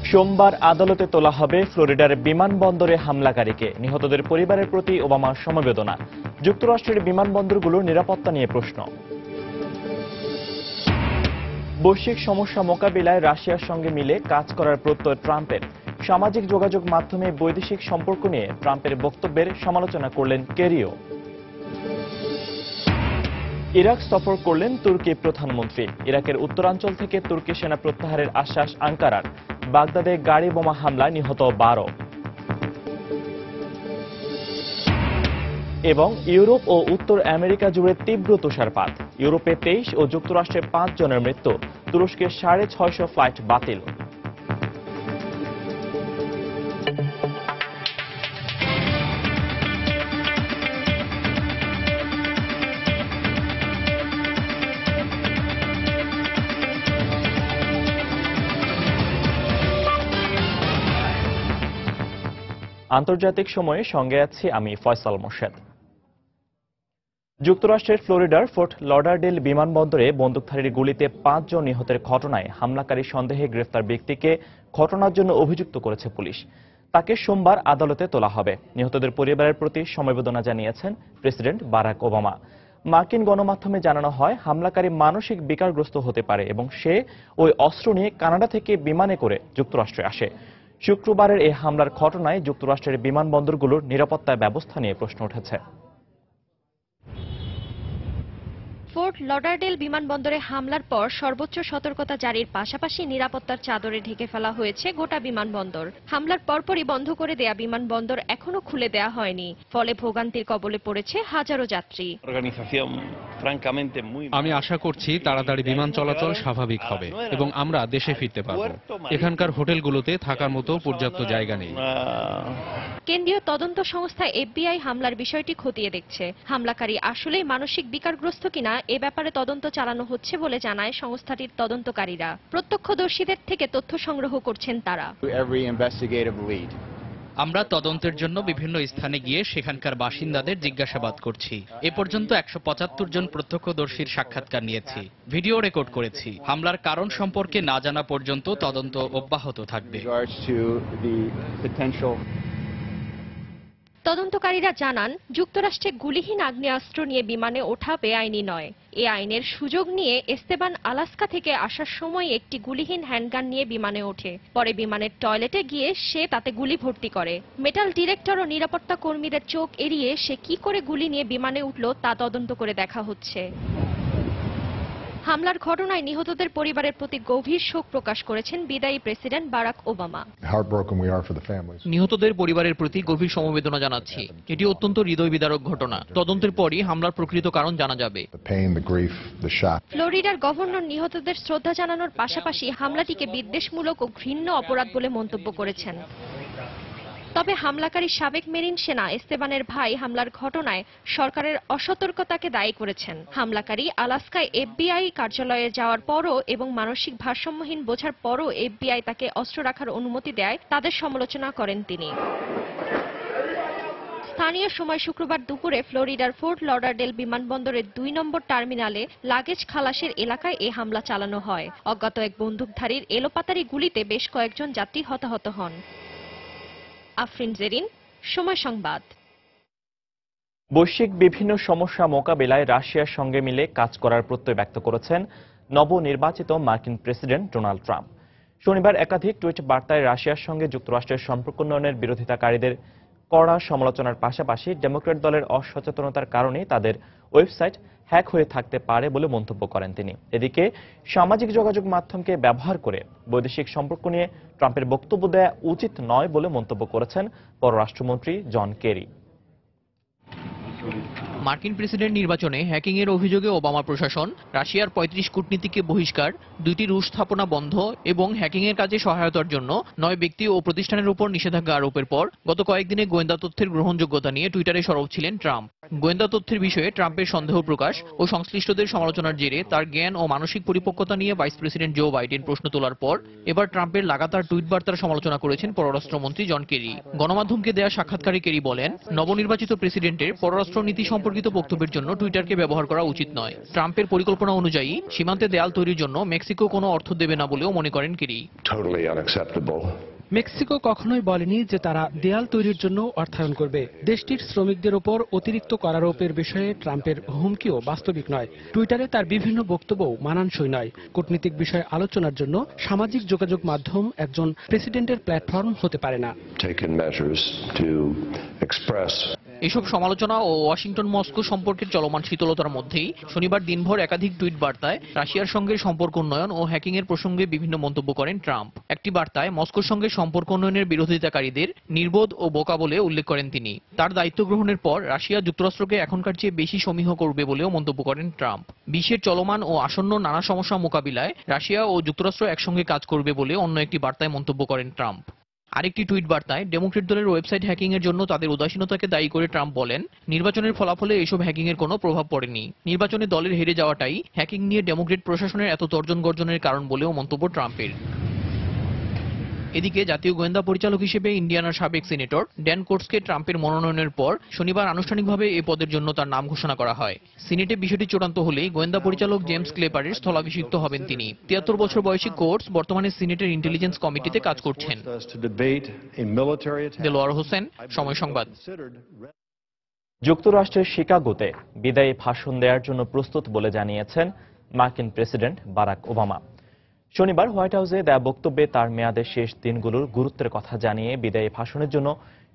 সোমবার আদালতে তোলা হবে ফ্লোরিডার বিমানবন্দরে হামলাকারীকে। নিহতদের পরিবারের প্রতি ওবামার সমবেদনা। যুক্তরাষ্ট্রের বিমানবন্দরগুলোর নিরাপত্তা নিয়ে প্রশ্ন। বৈশ্বিক সমস্যা মোকাবিলায় রাশিয়ার সঙ্গে মিলে কাজ করার প্রত্যয় ট্রাম্পের। সামাজিক যোগাযোগ মাধ্যমে বৈদেশিক সম্পর্ক নিয়ে ট্রাম্পের বক্তব্যের সমালোচনা করলেন কেরিও। ইরাক সফর করলেন তুর্কি প্রধানমন্ত্রী। ইরাকের উত্তরাঞ্চল থেকে তুর্কি সেনা প্রত্যাহারের আশ্বাস আঙ্কারার। বাগদাদে গাড়ি বোমা হামলায় নিহত 12। এবং ইউরোপ ও উত্তর আমেরিকা জুড়ে তীব্র তুষারপাত। ইউরোপে 23 ও যুক্তরাষ্ট্রে 5 জনের মৃত্যু। তুরস্কে 650 ফ্লাইট বাতিল। আন্তর্জাতিক সময়ে সঙ্গে আছি আমি ফয়সাল মোর্শেদ। যুক্তরাষ্ট্রের ফ্লোরিডার ফোর্ট লডারডেল বিমানবন্দরে বন্দুকধারীর গুলিতে 5 জন নিহতের ঘটনায় হামলাকারী সন্দেহে গ্রেফতার ব্যক্তিকে ঘটনার জন্য অভিযুক্ত করেছে পুলিশ। তাকে সোমবার আদালতে তোলা হবে। নিহতদের পরিবারের প্রতি সমবেদনা জানিয়েছেন প্রেসিডেন্ট বারাক ওবামা। মার্কিন গণমাধ্যমে জানানো হয়, হামলাকারী মানসিক বিকারগ্রস্ত হতে পারে এবং সে ওই অস্ত্র নিয়ে কানাডা থেকে বিমানে করে যুক্তরাষ্ট্রে আসে। শুক্রবারের এই হামলার ঘটনায় যুক্তরাষ্ট্রের বিমানবন্দরগুলোর নিরাপত্তা ব্যবস্থা নিয়ে প্রশ্ন উঠেছে। ফোর্ট লডারডেল বিমানবন্দরে হামলার পর সর্বোচ্চ সতর্কতা জারির পাশাপাশি নিরাপত্তার চাদরে ঢেকে ফেলা হয়েছে গোটা বিমানবন্দর। হামলার পরপরই বন্ধ করে দেয়া বিমানবন্দর এখনো খুলে দেয়া হয়নি। ফলে ভোগান্তির কবলে পড়েছে হাজারো যাত্রী। আমি আশা করছি তাড়াতাড়ি বিমান চলাচল স্বাভাবিক হবে এবং আমরা দেশে ফিরতে পারব। এখানকার হোটেলগুলোতে থাকার মতো পর্যাপ্ত জায়গা নেই। কেন্দ্রীয় তদন্ত সংস্থা FBI হামলার বিষয়টি খতিয়ে দেখছে। হামলাকারী আসলেই মানসিক বিকারগ্রস্ত কিনা এ ব্যাপারে তদন্ত চালানো হচ্ছে বলে জানায় সংস্থাটির তদন্তকারীরা। প্রত্যক্ষদর্শীদের থেকে তথ্য সংগ্রহ করছেন তারা। আমরা তদন্তের জন্য বিভিন্ন স্থানে গিয়ে সেখানকার বাসিন্দাদের জিজ্ঞাসাবাদ করছি। এ পর্যন্ত 175 জন প্রত্যক্ষদর্শীর সাক্ষাৎকার নিয়েছি, ভিডিও রেকর্ড করেছি। হামলার কারণ সম্পর্কে না জানা পর্যন্ত তদন্ত অব্যাহত থাকবে। তদন্তকারীরা জানান, যুক্তরাষ্ট্রে গুলিহীন আগ্নেয়াস্ত্র নিয়ে বিমানে ওঠা বেআইনি নয়। এ আইনের সুযোগ নিয়ে এস্তেবান আলাস্কা থেকে আসার সময় একটি গুলিহীন হ্যান্ডগান নিয়ে বিমানে ওঠে। পরে বিমানের টয়লেটে গিয়ে সে তাতে গুলি ভর্তি করে। মেটাল ডিটেক্টর ও নিরাপত্তা কর্মীদের চোখ এড়িয়ে সে কি করে গুলি নিয়ে বিমানে উঠল তা তদন্ত করে দেখা হচ্ছে। হামলার ঘটনায় নিহতদের পরিবারের প্রতি গভীর শোক প্রকাশ করেছেন বিদায়ী প্রেসিডেন্ট বারাক ওবামা। নিহতদের পরিবারের প্রতি গভীর সমবেদনা জানাচ্ছি। এটি অত্যন্ত হৃদয় বিদারক ঘটনা। তদন্তের পরই হামলার প্রকৃত কারণ জানা যাবে। ফ্লোরিডার গভর্নর নিহতদের শ্রদ্ধা জানানোর পাশাপাশি হামলাটিকে বিদ্বেষমূলক ও ঘৃণ্য অপরাধ বলে মন্তব্য করেছেন। তবে হামলাকারী সাবেক মেরিন সেনা এস্তেবানের ভাই হামলার ঘটনায় সরকারের অসতর্কতাকে দায়ী করেছেন। হামলাকারী আলাস্কায় FBI কার্যালয়ে যাওয়ার পরও এবং মানসিক ভারসাম্যহীন বোঝার পরও FBI তাকে অস্ত্র রাখার অনুমতি দেয় তাদের সমালোচনা করেন তিনি। স্থানীয় সময় শুক্রবার দুপুরে ফ্লোরিডার ফোর্ট লডারডেল বিমানবন্দরের 2 নম্বর টার্মিনালে লাগেজ খালাসের এলাকায় এ হামলা চালানো হয়। অজ্ঞাত এক বন্দুকধারীর এলোপাতাড়ি গুলিতে বেশ কয়েকজন যাত্রী হতাহত হন। আফরিন জেরিন, সময় সংবাদ। বৈশ্বিক বিভিন্ন সমস্যা মোকাবিলায় রাশিয়ার সঙ্গে মিলে কাজ করার প্রত্যয় ব্যক্ত করেছেন নবনির্বাচিত মার্কিন প্রেসিডেন্ট ডোনাল্ড ট্রাম্প। শনিবার একাধিক টুইট বার্তায় রাশিয়ার সঙ্গে যুক্তরাষ্ট্রের সম্পর্ক উন্নয়নের বিরোধিতাকারীদের কড়া সমালোচনার পাশাপাশি ডেমোক্র্যাট দলের অসচেতনতার কারণে তাদের ওয়েবসাইট হ্যাক হয়ে থাকতে পারে বলে মন্তব্য করেন তিনি। এদিকে সামাজিক যোগাযোগ মাধ্যমকে ব্যবহার করে বৈদেশিক সম্পর্ক নিয়ে ট্রাম্পের বক্তব্য দেওয়া উচিত নয় বলে মন্তব্য করেছেন পররাষ্ট্রমন্ত্রী জন কেরি। মার্কিন প্রেসিডেন্ট নির্বাচনে হ্যাকিং এর অভিযোগে ওবামা প্রশাসন রাশিয়ার 35 কূটনীতিককে বহিষ্কার, 2টি রুশ স্থাপনা বন্ধ এবং হ্যাকিং এর কাজে সহায়তার জন্য 9 ব্যক্তি ও প্রতিষ্ঠানের উপর নিষেধাজ্ঞা আরোপের পর গত কয়েকদিনে গোয়েন্দা তথ্যের গ্রহণযোগ্যতা নিয়ে টুইটারে সরব ছিলেন ট্রাম্প। গোয়েন্দা তথ্যের বিষয়ে ট্রাম্পের সন্দেহ প্রকাশ ও সংশ্লিষ্টদের সমালোচনার জেরে তার জ্ঞান ও মানসিক পরিপক্কতা নিয়ে ভাইস প্রেসিডেন্ট জো বাইডেন প্রশ্ন তোলার পর এবার ট্রাম্পের লাগাতার টুইট বার্তার সমালোচনা করেছেন পররাষ্ট্রমন্ত্রী জন কেরি। গণমাধ্যমকে দেয়া সাক্ষাৎকারে কেরি বলেন, নবনির্বাচিত প্রেসিডেন্টের পররাষ্ট্র নীতি সম্পর্কিত বিতর্কিত বক্তব্যের জন্য টুইটারকে ব্যবহার করা উচিত নয়। ট্রাম্পের পরিকল্পনা অনুযায়ী সীমান্তে দেয়াল তৈরির জন্য মেক্সিকো কোনো অর্থ দেবে না বলেও মনে করেন কেরি। Totally unacceptable. মেক্সিকো কখনোই বলেনি যে তারা দেয়াল তৈরির জন্য অর্থায়ন করবে। দেশটির শ্রমিকদের ওপর অতিরিক্ত করারোপের বিষয়ে ট্রাম্পের হুমকিও বাস্তবিক নয়। টুইটারে তার বিভিন্ন বক্তব্যও মানানসই নয়। কূটনীতিক বিষয়ে আলোচনার জন্য সামাজিক যোগাযোগ মাধ্যম একজন প্রেসিডেন্টের প্ল্যাটফর্ম হতে পারে না। Taken measures to express এসব সমালোচনা ও ওয়াশিংটন মস্কো সম্পর্কের চলমান শীতলতার মধ্যেই শনিবার দিনভর একাধিক টুইট বার্তায় রাশিয়ার সঙ্গে সম্পর্ক উন্নয়ন ও হ্যাকিং এর প্রসঙ্গে বিভিন্ন মন্তব্য করেন ট্রাম্প। একটি বার্তায় মস্কোর সঙ্গে সম্পর্ক উন্নয়নের বিরোধিতাকারীদের নির্বোধ ও বোকা বলে উল্লেখ করেন তিনি। তার দায়িত্ব গ্রহণের পর রাশিয়া যুক্তরাষ্ট্রকে এখনকার চেয়ে বেশি সমীহ করবে বলেও মন্তব্য করেন ট্রাম্প। বিশ্বের চলমান ও আসন্ন নানা সমস্যা মোকাবিলায় রাশিয়া ও যুক্তরাষ্ট্র একসঙ্গে কাজ করবে বলে অন্য একটি বার্তায় মন্তব্য করেন ট্রাম্প। আরেকটি টুইট বার্তায় ডেমোক্রেট দলের ওয়েবসাইট হ্যাকিং এর জন্য তাদের উদাসীনতাকে দায়ী করে ট্রাম্প বলেন, নির্বাচনের ফলাফলে এসব হ্যাকিং এর কোনো প্রভাব পড়েনি। নির্বাচনে দলের হেরে যাওয়াটাই হ্যাকিং নিয়ে ডেমোক্রেট প্রশাসনের এত তর্জন গর্জনের কারণ বলেও মন্তব্য ট্রাম্পের। এদিকে জাতীয় গোয়েন্দা পরিচালক হিসেবে ইন্ডিয়ানার সাবেক সিনেটর ড্যান কোটসকে ট্রাম্পের মনোনয়নের পর শনিবার আনুষ্ঠানিকভাবে এই পদের জন্য তার নাম ঘোষণা করা হয়। সিনেটে বিষয়টি চূড়ান্ত হলেই গোয়েন্দা পরিচালক জেমস ক্লেপারের স্থলাভিষিক্ত হবেন তিনি। ৭৩ বছর বয়সী কোটস বর্তমানে সিনেটের ইন্টেলিজেন্স কমিটিতে কাজ করছেন। দেলোয়ার হোসেন, সময় সংবাদ। যুক্তরাষ্ট্রের শিকাগোতে বিদায়ী ভাষণ দেওয়ার জন্য প্রস্তুত বলে জানিয়েছেন মার্কিন প্রেসিডেন্ট বারাক ওবামা। শনিবার হোয়াইট হাউসে দেয়া বক্তব্যে তার মেয়াদের শেষ দিনগুলোর গুরুত্বের কথা জানিয়ে বিদায়ী ভাষণের জন্য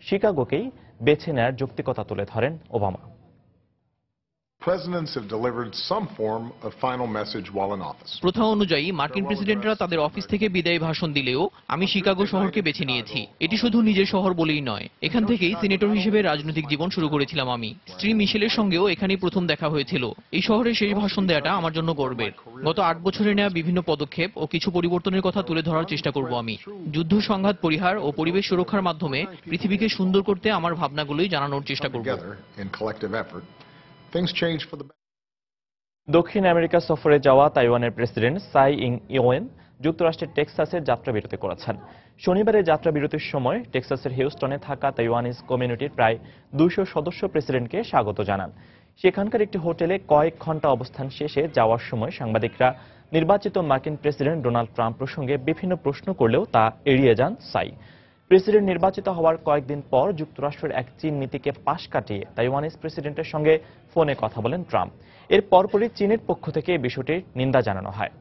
শিকাগোকেই বেছে নেয়ার যৌক্তিকতা তুলে ধরেন ওবামা। প্রথা অনুযায়ী মার্কিন প্রেসিডেন্টরা তাদের অফিস থেকে বিদায়ী ভাষণ দিলেও আমি শিকাগো শহরকে বেছে নিয়েছি। এটি শুধু নিজের শহর বলেই নয়, এখান থেকেই সিনেটর হিসেবে রাজনৈতিক জীবন শুরু করেছিলাম আমি। স্ত্রী মিশেলের সঙ্গেও এখানেই প্রথম দেখা হয়েছিল। এই শহরে শেষ ভাষণ দেওয়াটা আমার জন্য গর্বের। গত ৮ বছরে নেওয়া বিভিন্ন পদক্ষেপ ও কিছু পরিবর্তনের কথা তুলে ধরার চেষ্টা করব আমি। যুদ্ধ সংঘাত পরিহার ও পরিবেশ সুরক্ষার মাধ্যমে পৃথিবীকে সুন্দর করতে আমার ভাবনাগুলোই জানানোর চেষ্টা করব। দক্ষিণ আমেরিকা সফরে যাওয়া তাইওয়ানের প্রেসিডেন্ট সাই ইং ইওয়েন যুক্তরাষ্ট্রের টেক্সাসের যাত্রাবিরতি করেছেন। শনিবারের যাত্রাবিরতির সময় টেক্সাসের হিউস্টনে থাকা তাইওয়ানিজ কমিউনিটির প্রায় ২০০ সদস্য প্রেসিডেন্টকে স্বাগত জানান। সেখানকার একটি হোটেলে কয়েক ঘন্টা অবস্থান শেষে যাওয়ার সময় সাংবাদিকরা নির্বাচিত মার্কিন প্রেসিডেন্ট ডোনাল্ড ট্রাম্প প্রসঙ্গে বিভিন্ন প্রশ্ন করলেও তা এড়িয়ে যান সাই। প্রেসিডেন্ট নির্বাচিত হওয়ার কয়েকদিন পর যুক্তরাষ্ট্রের এক চীন নীতিকে পাশ কাটিয়ে তাইওয়ানিজ প্রেসিডেন্টের সঙ্গে ফোনে কথা বলেন ট্রাম্প। এর পরপরই চীনের পক্ষ থেকে বিষয়টির নিন্দা জানানো হয়।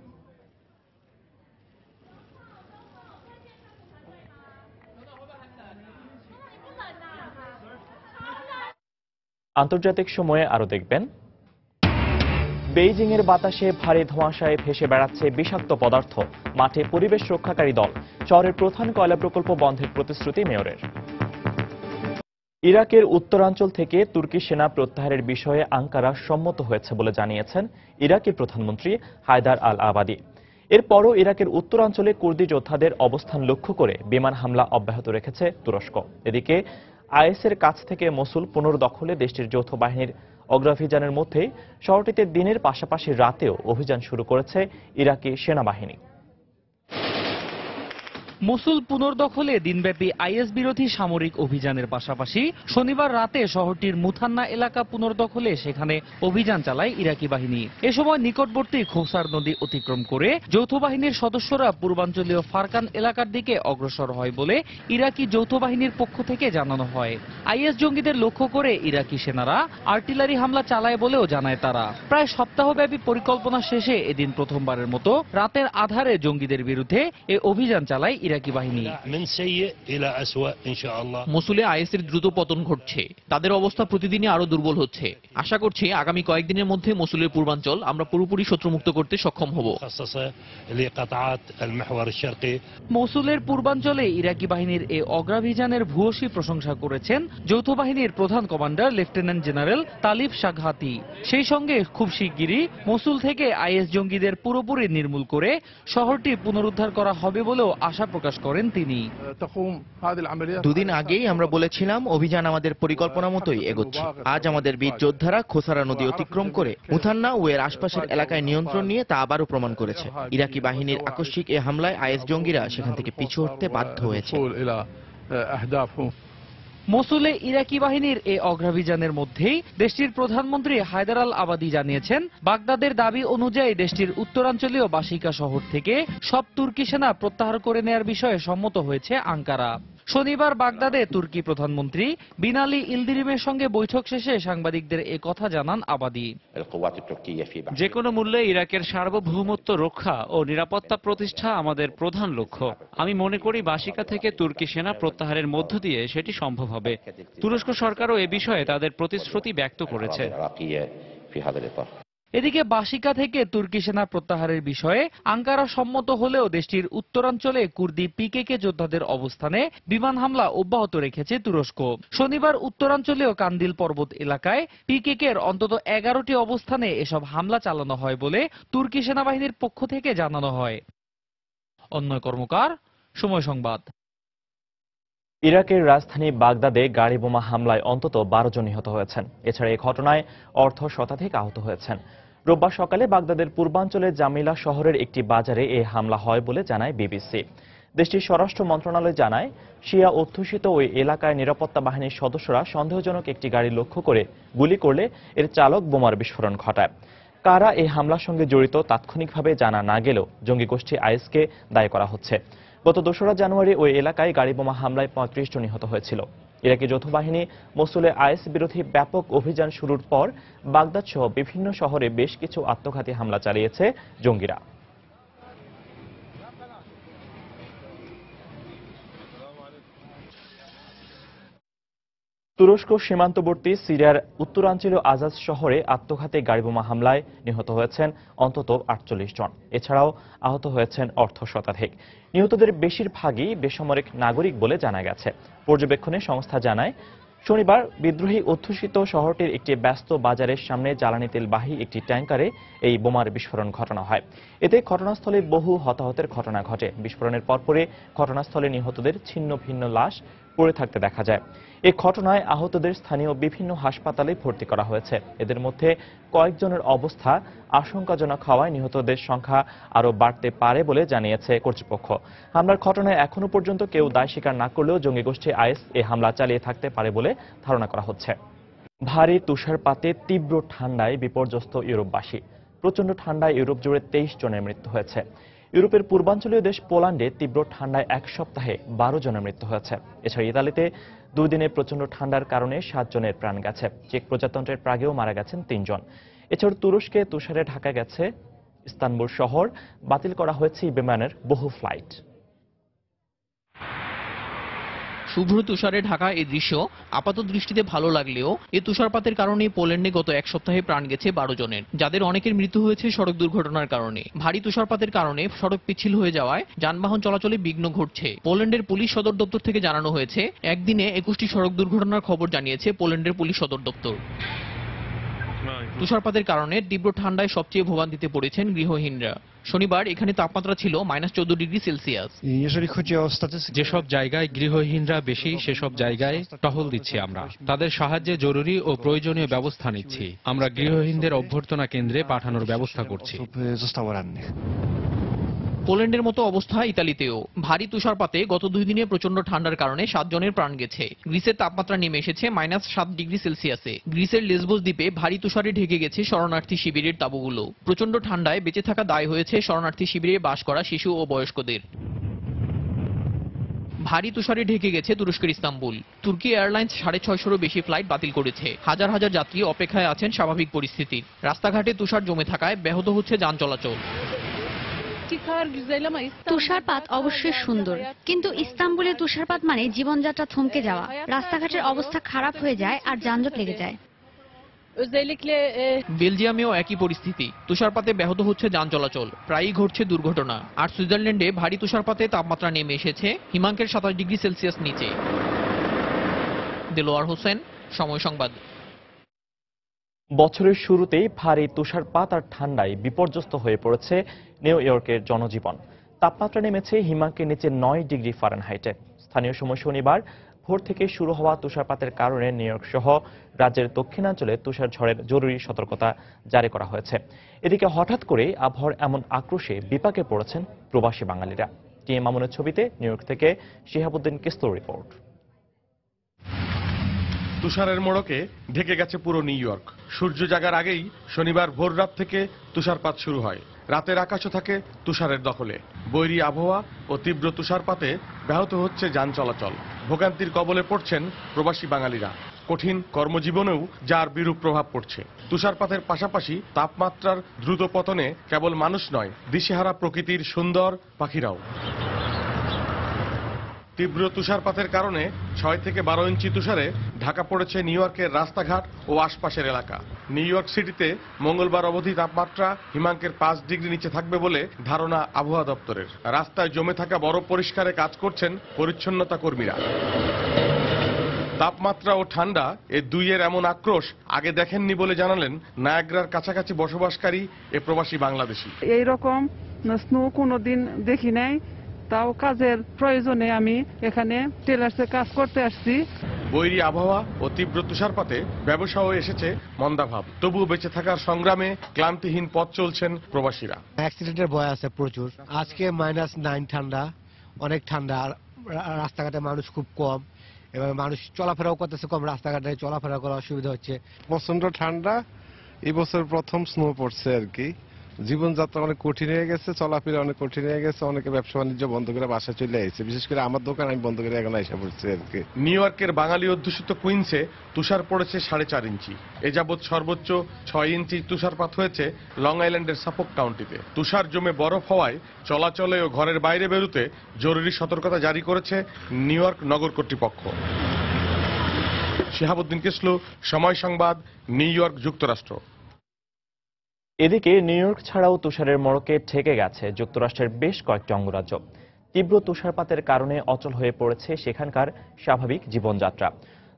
আন্তর্জাতিক সময়ে আরো দেখবেন, বেইজিং এর বাতাসে ভারী ধোঁয়াশায় ভেসে বেড়াচ্ছে বিষাক্ত পদার্থ, মাঠে পরিবেশ রক্ষাকারী দল, শহরের প্রধান কয়লা প্রকল্প বন্ধের প্রতিশ্রুতি মেয়রের। ইরাকের উত্তরাঞ্চল থেকে তুর্কি সেনা প্রত্যাহারের বিষয়ে আঙ্কারা সম্মত হয়েছে বলে জানিয়েছেন ইরাকি প্রধানমন্ত্রী হায়দার আল আবাদি। এরপরও ইরাকের উত্তরাঞ্চলে কুর্দি যোদ্ধাদের অবস্থান লক্ষ্য করে বিমান হামলা অব্যাহত রেখেছে তুরস্ক। এদিকে আইএসের কাছ থেকে মসুল পুনর্দখলে দেশটির যৌথ বাহিনীর অগ্রাভিযানের মধ্যে শহরটিতে দিনের পাশাপাশি রাতেও অভিযান শুরু করেছে ইরাকি সেনাবাহিনী। মসুল পুনর্দখলে দিনব্যাপী আইএস বিরোধী সামরিক অভিযানের পাশাপাশি শনিবার রাতে শহরটির মুথান্না এলাকা পুনর্দখলে সেখানে অভিযান চালায় ইরাকি বাহিনী। এ সময় নিকটবর্তী খোসার নদী অতিক্রম করে যৌথ বাহিনীর সদস্যরা পূর্বাঞ্চলীয় ফারকান এলাকার দিকে অগ্রসর হয় বলে ইরাকি যৌথ বাহিনীর পক্ষ থেকে জানানো হয়। আইএস জঙ্গিদের লক্ষ্য করে ইরাকি সেনারা আর্টিলারি হামলা চালায় বলেও জানায় তারা। প্রায় সপ্তাহব্যাপী পরিকল্পনা শেষে এদিন প্রথমবারের মতো রাতের আধারে জঙ্গিদের বিরুদ্ধে এ অভিযান চালায় ইরাকি বাহিনী। মসুলে আইএসের দ্রুত পতন ঘটছে, তাদের অবস্থা প্রতিদিনই আরো দুর্বল হচ্ছে। আশা করছি আগামী কয়েকদিনের মধ্যে মসুলের পূর্বাঞ্চল আমরা পুরোপুরি শত্রুমুক্ত করতে সক্ষম হব। মসুলের পূর্বাঞ্চলে ইরাকি বাহিনীর এই অগ্রাভিযানের ভূয়সী প্রশংসা করেছেন যৌথ বাহিনীর প্রধান কমান্ডার লেফটেন্যান্ট জেনারেল তালিব শাগহাতি। সেই সঙ্গে খুব শিগগিরই মসুল থেকে আইএস জঙ্গিদের পুরোপুরি নির্মূল করে শহরটি পুনরুদ্ধার করা হবে বলেও আশা প্রকাশ করেন তিনি। দুদিন আগেই আমরা বলেছিলাম অভিযান আমাদের পরিকল্পনা মতোই এগোচ্ছে। আজ আমাদের বীর যোদ্ধারা খোসারা নদী অতিক্রম করে মুথান্না ও এর আশপাশের এলাকায় নিয়ন্ত্রণ নিয়ে তা আবারও প্রমাণ করেছে। ইরাকি বাহিনীর আকস্মিক এ হামলায় আইএস জঙ্গিরা সেখান থেকে পিছু হটতে বাধ্য হয়েছে। মসুলে ইরাকি বাহিনীর এই অগ্রাভিযানের মধ্যেই দেশটির প্রধানমন্ত্রী হায়দার আল আবাদি জানিয়েছেন, বাগদাদের দাবি অনুযায়ী দেশটির উত্তরাঞ্চলীয় বাসিকা শহর থেকে সব তুর্কি সেনা প্রত্যাহার করে নেয়ার বিষয়ে সম্মত হয়েছে আঙ্কারা। শনিবার বাগদাদে তুর্কি প্রধানমন্ত্রী বিনালি ইলদিরিমের সঙ্গে বৈঠক শেষে সাংবাদিকদের এ কথা জানান আবাদি। যে কোনো মূল্যে ইরাকের সার্বভৌমত্ব রক্ষা ও নিরাপত্তা প্রতিষ্ঠা আমাদের প্রধান লক্ষ্য। আমি মনে করি বাসিকা থেকে তুর্কি সেনা প্রত্যাহারের মধ্য দিয়ে সেটি সম্ভব হবে। তুরস্ক সরকারও এ বিষয়ে তাদের প্রতিশ্রুতি ব্যক্ত করেছে। এদিকে বাসিকা থেকে তুর্কি সেনা প্রত্যাহারের বিষয়ে আঙ্কারা সম্মত হলেও দেশটির উত্তরাঞ্চলে কুর্দি পিকেকে যোদ্ধাদের অবস্থানে বিমান হামলা অব্যাহত রেখেছে তুরস্ক। শনিবার উত্তরাঞ্চলীয় কান্দিল পর্বত এলাকায় পিকেকের অন্তত 11টি অবস্থানে এসব হামলা চালানো হয় বলে তুর্কি সেনাবাহিনীর পক্ষ থেকে জানানো হয়। অন্যয় কর্মকার, সময় সংবাদ। ইরাকের রাজধানী বাগদাদে গাড়ি বোমা হামলায় অন্তত 12 জন নিহত হয়েছেন। এছাড়া এই ঘটনায় অর্ধ শতাধিক আহত হয়েছেন। রোববার সকালে বাগদাদের পূর্বাঞ্চলে জামিলা শহরের একটি বাজারে এই হামলা হয় বলে জানায় বিবিসি। দেশটির স্বরাষ্ট্র মন্ত্রণালয় জানায়, শিয়া অধ্যুষিত ওই এলাকায় নিরাপত্তা বাহিনীর সদস্যরা সন্দেহজনক একটি গাড়ি লক্ষ্য করে গুলি করলে এর চালক বোমার বিস্ফোরণ ঘটায়। কারা এই হামলার সঙ্গে জড়িত তাৎক্ষণিকভাবে জানা না গেলেও জঙ্গি গোষ্ঠী আইএসকে দায়ী করা হচ্ছে। গত 2রা জানুয়ারি ওই এলাকায় গাড়ি বোমা হামলায় 35 জন নিহত হয়েছিল। ইরাকি যৌথ বাহিনী মসুলে আইএস বিরোধী ব্যাপক অভিযান শুরুর পর বাগদাদ সহ বিভিন্ন শহরে বেশ কিছু আত্মঘাতী হামলা চালিয়েছে জঙ্গিরা। তুরস্ক সীমান্তবর্তী সিরিয়ার উত্তরাঞ্চলীয় আজাজ শহরে আত্মঘাতী গাড়িবোমা হামলায় নিহত হয়েছেন অন্তত 48 জন। এছাড়াও আহত হয়েছেন অর্ধ শতাধিক। নিহতদের বেশিরভাগই বেসামরিক নাগরিক বলে জানা গেছে। পর্যবেক্ষণে সংস্থা জানায়, শনিবার বিদ্রোহী অধ্যুষিত শহরটির একটি ব্যস্ত বাজারের সামনে জ্বালানি তেলবাহী একটি ট্যাঙ্কারে এই বোমার বিস্ফোরণ ঘটানো হয়। এতে ঘটনাস্থলে বহু হতাহতের ঘটনা ঘটে। বিস্ফোরণের পরপরই ঘটনাস্থলে নিহতদের ছিন্ন ভিন্ন লাশ পড়ে থাকতে দেখা যায়। এই ঘটনায় আহতদের স্থানীয় বিভিন্ন হাসপাতালে ভর্তি করা হয়েছে। এদের মধ্যে কয়েকজনের অবস্থা আশঙ্কাজনক হওয়ায় নিহতদের সংখ্যা আরও বাড়তে পারে বলে জানিয়েছে কর্তৃপক্ষ। হামলার ঘটনায় এখনো পর্যন্ত কেউ দায় স্বীকার না করলেও জঙ্গি গোষ্ঠী আইএস এই হামলা চালিয়ে থাকতে পারে বলে ধারণা করা হচ্ছে। ভারী তুষারপাতে তীব্র ঠান্ডায় বিপর্যস্ত ইউরোপবাসী। প্রচণ্ড ঠান্ডায় ইউরোপ জুড়ে 23 জনের মৃত্যু হয়েছে। ইউরোপের পূর্বাঞ্চলীয় দেশ পোল্যান্ডে তীব্র ঠান্ডায় এক সপ্তাহে 12 জনের মৃত্যু হয়েছে। এছাড়া ইতালিতে 2 দিনে প্রচণ্ড ঠান্ডার কারণে 7 জনের প্রাণ গেছে। চেক প্রজাতন্ত্রের প্রাগেও মারা গেছেন 3 জন। এছাড়া তুরস্কে তুষারে ঢাকা গেছে ইস্তানবুল শহর। বাতিল করা হয়েছে বিমানের বহু ফ্লাইট। শুভ্র তুষারে ঢাকা এই দৃশ্য আপাত দৃষ্টিতে ভালো লাগলেও এই তুষারপাতের কারণে পোল্যান্ডে গত এক সপ্তাহে প্রাণ গেছে 12 জনের, যাদের অনেকের মৃত্যু হয়েছে সড়ক দুর্ঘটনার কারণে। ভারী তুষারপাতের কারণে সড়ক পিচ্ছিল হয়ে যাওয়ায় যানবাহন চলাচলে বিঘ্ন ঘটছে। পোল্যান্ডের পুলিশ সদর দপ্তর থেকে জানানো হয়েছে, একদিনে 21টি সড়ক দুর্ঘটনার খবর জানিয়েছে পোল্যান্ডের পুলিশ সদর দপ্তর। তুষারপাতের কারণে তীব্র ঠান্ডায় সবচেয়ে ভোগান্তিতে পড়েছেন গৃহহীনরা। শনিবার এখানে তাপমাত্রা ছিল -14 ডিগ্রি সেলসিয়াস। যেসব জায়গায় গৃহহীনরা বেশি সেসব জায়গায় টহল দিচ্ছি আমরা। তাদের সাহায্যে জরুরি ও প্রয়োজনীয় ব্যবস্থা নিচ্ছি। আমরা গৃহহীনদের অভ্যর্থনা কেন্দ্রে পাঠানোর ব্যবস্থা করছি। পোল্যান্ডের মতো অবস্থা ইতালিতেও। ভারী তুষারপাতে গত 2 দিনে প্রচন্ড ঠান্ডার কারণে 7 জনের প্রাণ গেছে। গ্রিসের তাপমাত্রা নেমে এসেছে -7 ডিগ্রি সেলসিয়াসে। গ্রিসের লেসবোস দ্বীপে ভারী তুষারে ঢেকে গেছে শরণার্থী শিবিরের তাঁবুগুলো। প্রচন্ড ঠান্ডায় বেঁচে থাকা দায় হয়েছে শরণার্থী শিবিরে বাস করা শিশু ও বয়স্কদের। ভারী তুষারে ঢেকে গেছে তুরস্কের ইস্তাম্বুল। তুর্কি এয়ারলাইন্স 650-এরও বেশি ফ্লাইট বাতিল করেছে। হাজার হাজার যাত্রী অপেক্ষায় আছেন স্বাভাবিক পরিস্থিতির। রাস্তাঘাটে তুষার জমে থাকায় ব্যাহত হচ্ছে যান চলাচল। তুষারপাত অবশ্যই সুন্দর, কিন্তু ইস্তাম্বুলে তুষারপাত মানে জীবনযাত্রা থমকে যাওয়া। রাস্তাঘাটের অবস্থা খারাপ হয়ে যায় আর যানজট লেগে যায়। বেলজিয়ামেও একই পরিস্থিতি। তুষারপাতে ব্যাহত হচ্ছে যান চলাচল, প্রায়ই ঘটছে দুর্ঘটনা। আর সুইজারল্যান্ডে ভারী তুষারপাতে তাপমাত্রা নেমে এসেছে হিমাঙ্কের 27 ডিগ্রি সেলসিয়াস নিচে। দেলোয়ার হোসেন, সময় সংবাদ। বছরের শুরুতেই ভারী তুষারপাত আর ঠান্ডায় বিপর্যস্ত হয়ে পড়েছে নিউ ইয়র্কের জনজীবন। তাপমাত্রা নেমেছে হিমাঙ্কের নিচে 9 ডিগ্রি ফারেনহাইটে। স্থানীয় সময় শনিবার ভোর থেকে শুরু হওয়া তুষারপাতের কারণে নিউ ইয়র্ক সহ রাজ্যের দক্ষিণাঞ্চলে তুষার ঝড়ের জরুরি সতর্কতা জারি করা হয়েছে। এদিকে হঠাৎ করে আবহাওয়ার এমন আক্রোশে বিপাকে পড়েছেন প্রবাসী বাঙালিরা। টিএম মামুনের ছবিতে নিউ ইয়র্ক থেকে শিহাবুদ্দিন কিস্তোর রিপোর্ট। তুষারের মোড়কে ঢেকে গেছে পুরো নিউ ইয়র্ক। সূর্য জাগার আগেই শনিবার ভোর রাত থেকে তুষারপাত শুরু হয়। রাতের আকাশও থাকে তুষারের দখলে। বৈরী আবহাওয়া ও তীব্র তুষারপাতে ব্যাহত হচ্ছে যান চলাচল। ভোগান্তির কবলে পড়ছেন প্রবাসী বাঙালিরা। কঠিন কর্মজীবনেও যার বিরূপ প্রভাব পড়ছে। তুষারপাতের পাশাপাশি তাপমাত্রার দ্রুত পতনে কেবল মানুষ নয়, দিশেহারা প্রকৃতির সুন্দর পাখিরাও। তীব্র তুষারপাতের কারণে 6 থেকে 12 ইঞ্চি তুষারে ঢাকা পড়েছে নিউ ইয়র্কের রাস্তাঘাট ও আশপাশের এলাকা। নিউ ইয়র্ক সিটিতে মঙ্গলবার অবধি তাপমাত্রা হিমাঙ্কের 5 ডিগ্রি নিচে থাকবে বলে ধারণা আবহাওয়া দপ্তরের। রাস্তায় জমে থাকা বরফ পরিষ্কারে কাজ করছেন পরিচ্ছন্নতা কর্মীরা। তাপমাত্রা ও ঠান্ডা এই দুইয়ের এমন আক্রোশ আগে দেখেননি বলে জানালেন নায়াগ্রার কাছাকাছি বসবাসকারী এ প্রবাসী বাংলাদেশি। এইরকম স্নো কোনোদিন দেখি নাই, তাও কাজের প্রয়োজনে আমি এখানে টেলার্সে কাজ করতে আসছি। বৈরী আবহাওয়া ও তীব্র তুষারপাতে ব্যবসাও এসেছে মন্দাভাব। তবুও বেঁচে থাকার সংগ্রামে ক্লান্তিহীন পথ চলছেন প্রবাসীরা। অ্যাক্সিডেন্টের ভয় আছে প্রচুর। আজকে -9 ঠান্ডা, অনেক ঠান্ডা। রাস্তাঘাটে মানুষ খুব কম, এবার মানুষ চলাফেরাও করতেছে কম, রাস্তাঘাটে চলাফেরা করার অসুবিধা হচ্ছে। প্রচন্ড ঠান্ডা, এই বছর প্রথম স্নো পড়ছে আর কি। জীবনযাত্রা অনেক কঠিন হয়ে গেছে, চলাফেরা অনেক কঠিন হয়ে গেছে। অনেকে ব্যবসা বাণিজ্য বন্ধ করে বাসায় চলে আসছে, বিশেষ করে আমার দোকান আমি বন্ধ করে এখন এসে পড়ছি আর কি। নিউ ইয়র্কের বাঙালি অধ্যুষিত কুইন্সে তুষার পড়েছে 4.5 ইঞ্চি। এ যাবৎ সর্বোচ্চ 6 ইঞ্চি তুষারপাত হয়েছে লং আইল্যান্ডের সাফোক কাউন্টিতে। তুষার জমে বরফ হওয়ায় চলাচলে ও ঘরের বাইরে বেরোতে জরুরি সতর্কতা জারি করেছে নিউ ইয়র্ক নগর কর্তৃপক্ষ। শিহাবুদ্দিন কিসলু, সময় সংবাদ, নিউ ইয়র্ক, যুক্তরাষ্ট্র। এদিকে নিউ ইয়র্ক ছাড়াও তুষারের মোড়কে ঠেকে গেছে যুক্তরাষ্ট্রের বেশ কয়েকটি অঙ্গরাজ্য। তীব্র তুষারপাতের কারণে অচল হয়ে পড়েছে সেখানকার স্বাভাবিক জীবনযাত্রা।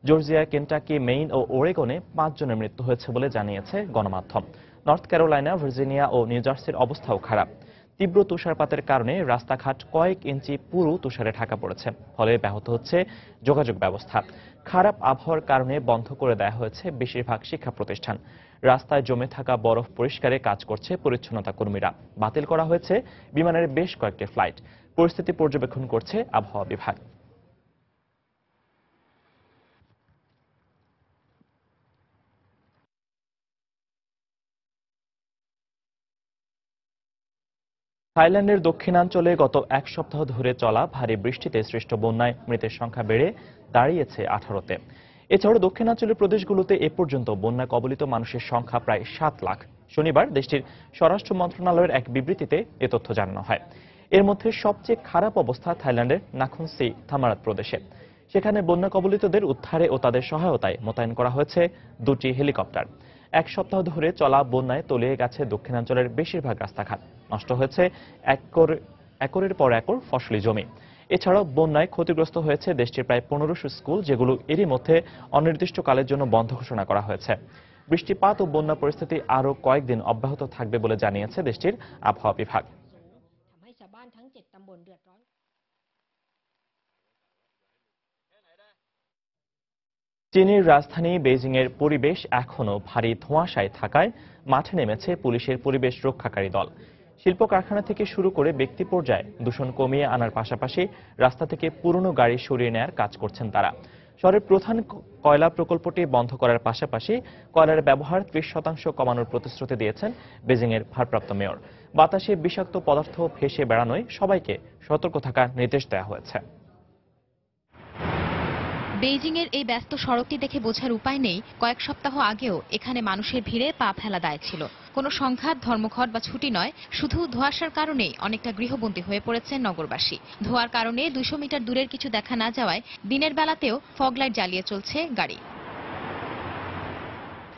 জর্জিয়া, কেন্টাকি, মেইন ও ওরেগনে 5 জনের মৃত্যু হয়েছে বলে জানিয়েছে গণমাধ্যম। নর্থ ক্যারোলাইনা, ভার্জিনিয়া ও নিউ জার্সির অবস্থাও খারাপ। তীব্র তুষারপাতের কারণে রাস্তাঘাট কয়েক ইঞ্চি পুরো তুষারে ঢাকা পড়েছে, ফলে ব্যাহত হচ্ছে যোগাযোগ ব্যবস্থা। খারাপ আবহাওয়ার কারণে বন্ধ করে দেওয়া হয়েছে বেশিরভাগ শিক্ষা প্রতিষ্ঠান। রাস্তায় জমে থাকা বরফ পরিষ্কারে কাজ করছে পরিচ্ছন্নতা কর্মীরা। বাতিল করা হয়েছে বিমানের বেশ কয়েকটি ফ্লাইট। পরিস্থিতি পর্যবেক্ষণ করছে আবহাওয়া বিভাগ। থাইল্যান্ডের দক্ষিণাঞ্চলে গত 1 সপ্তাহ ধরে চলা ভারী বৃষ্টিতে সৃষ্ট বন্যায় মৃতের সংখ্যা বেড়ে দাঁড়িয়েছে 18-তে। এছাড়াও দক্ষিণাঞ্চলের প্রদেশগুলোতে এ পর্যন্ত বন্যা কবলিত মানুষের সংখ্যা প্রায় 7 লাখ। শনিবার দেশটির স্বরাষ্ট্র মন্ত্রণালয়ের এক বিবৃতিতে এ তথ্য জানানো হয়। এর মধ্যে সবচেয়ে খারাপ অবস্থা থাইল্যান্ডের নাখুনসি থামারাত প্রদেশে। সেখানে বন্যা কবলিতদের উদ্ধারে ও তাদের সহায়তায় মোতায়েন করা হয়েছে 2টি হেলিকপ্টার। 1 সপ্তাহ ধরে চলা বন্যায় তলিয়ে গেছে দক্ষিণাঞ্চলের বেশিরভাগ রাস্তাঘাট। নষ্ট হয়েছে একরের পর একর ফসলি জমি। এছাড়াও বন্যায় ক্ষতিগ্রস্ত হয়েছে দেশটির প্রায় 1500 স্কুল, যেগুলো এরই মধ্যে অনির্দিষ্টকালের জন্য বন্ধ ঘোষণা করা হয়েছে। বৃষ্টিপাত ও বন্যা পরিস্থিতি আরও কয়েকদিন অব্যাহত থাকবে বলে জানিয়েছে দেশটির আবহাওয়া বিভাগ। চীনের রাজধানী বেইজিংয়ের পরিবেশ এখনো ভারী ধোঁয়াশায় থাকায় মাঠে নেমেছে পুলিশের পরিবেশ রক্ষাকারী দল। শিল্প কারখানা থেকে শুরু করে ব্যক্তি পর্যায়ে দূষণ কমিয়ে আনার পাশাপাশি রাস্তা থেকে পুরনো গাড়ি সরিয়ে নেয়ার কাজ করছেন তারা। শহরের প্রধান কয়লা প্রকল্পটি বন্ধ করার পাশাপাশি কয়লার ব্যবহার 30% কমানোর প্রতিশ্রুতি দিয়েছেন বেজিংয়ের ভারপ্রাপ্ত মেয়র। বাতাসে বিষাক্ত পদার্থ ভেসে বেড়ানোয় সবাইকে সতর্ক থাকার নির্দেশ দেওয়া হয়েছে। বেইজিংয়ের এই ব্যস্ত সড়কটি দেখে বোঝার উপায় নেই কয়েক সপ্তাহ আগেও এখানে মানুষের ভিড়ে পা ফেলা দায় ছিল। কোনো সংঘাত, ধর্মঘট বা ছুটি নয়, শুধু ধোঁয়াশার কারণেই অনেকটা গৃহবন্দী হয়ে পড়েছেন নগরবাসী। ধোঁয়ার কারণে 200 মিটার দূরের কিছু দেখা না যাওয়ায় দিনের বেলাতেও ফগলাইট জ্বালিয়ে চলছে গাড়ি।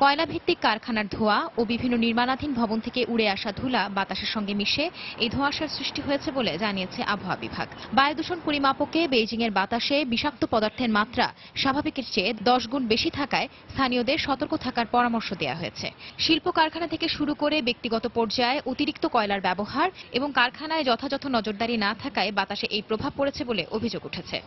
কয়লা ভিত্তিক কারখানার ধোঁয়া ও বিভিন্ন নির্মাণাধীন ভবন থেকে উড়ে আসা ধুলা বাতাসের সঙ্গে মিশে এই ধোঁয়াশার সৃষ্টি হয়েছে বলে জানিয়েছে আবহাওয়া বিভাগ। বায়ু দূষণ পরিমাপকে বেইজিংয়ের বাতাসে বিষাক্ত পদার্থের মাত্রা স্বাভাবিকের চেয়ে 10 গুণ বেশি থাকায় স্থানীয়দের সতর্ক থাকার পরামর্শ দেওয়া হয়েছে। শিল্প কারখানা থেকে শুরু করে ব্যক্তিগত পর্যায়ে অতিরিক্ত কয়লার ব্যবহার এবং কারখানায় যথাযথ নজরদারি না থাকায় বাতাসে এই প্রভাব পড়েছে বলে অভিযোগ উঠেছে।